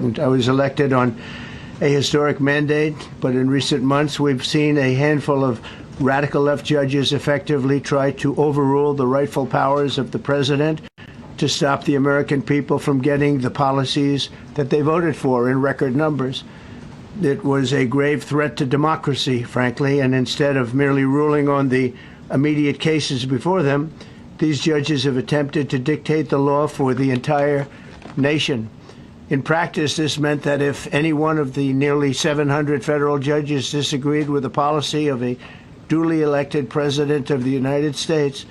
important. I was elected on a historic mandate, but in recent months we've seen a handful of radical left judges effectively try to overrule the rightful powers of the president to stop the American people from getting the policies that they voted for in record numbers. It was a grave threat to democracy, frankly, and instead of merely ruling on the immediate cases before them, these judges have attempted to dictate the law for the entire nation. In practice, this meant that if any one of the nearly 700 federal judges disagreed with the policy of a duly elected president of the United States,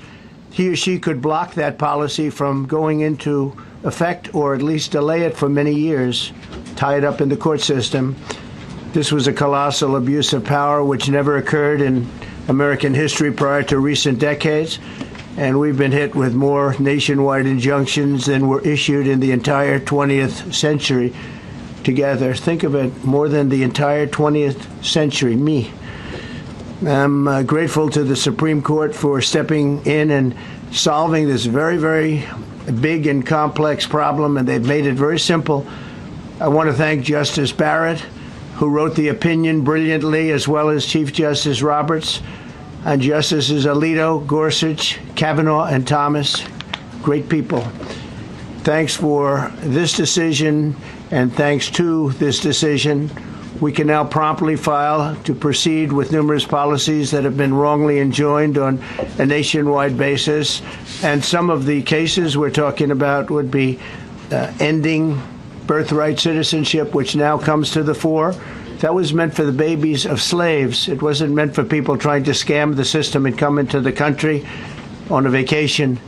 he or she could block that policy from going into effect or at least delay it for many years, tie it up in the court system. This was a colossal abuse of power which never occurred in American history prior to recent decades, and we've been hit with more nationwide injunctions than were issued in the entire 20th century together. Think of it, more than the entire 20th century, me. I'm grateful to the Supreme Court for stepping in and solving this very, very big and complex problem, and they've made it very simple. I want to thank Justice Barrett, who wrote the opinion brilliantly, as well as Chief Justice Roberts, and Justices Alito, Gorsuch, Kavanaugh, and Thomas. Great people. Thanks for this decision, and thanks to this decision, we can now promptly file to proceed with numerous policies that have been wrongly enjoined on a nationwide basis. And some of the cases we're talking about would be ending birthright citizenship, which now comes to the fore. That was meant for the babies of slaves. It wasn't meant for people trying to scam the system and come into the country on a vacation.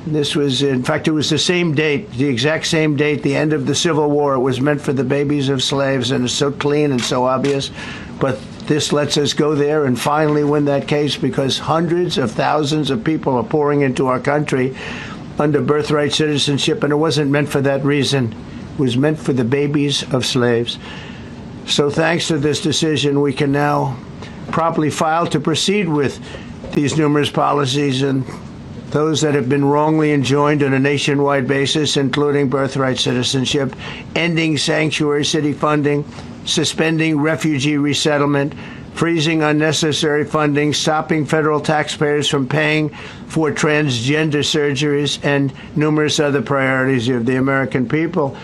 This was, in fact, it was the same date, the exact same date, the end of the Civil War. It was meant for the babies of slaves, and it's so clean and so obvious. But this lets us go there and finally win that case, because hundreds of thousands of people are pouring into our country under birthright citizenship, and it wasn't meant for that reason. It was meant for the babies of slaves. So thanks to this decision, we can now promptly file to proceed with these numerous policies and those that have been wrongly enjoined on a nationwide basis, including birthright citizenship, ending sanctuary city funding, suspending refugee resettlement, freezing unnecessary funding, stopping federal taxpayers from paying for transgender surgeries, and numerous other priorities of the American people.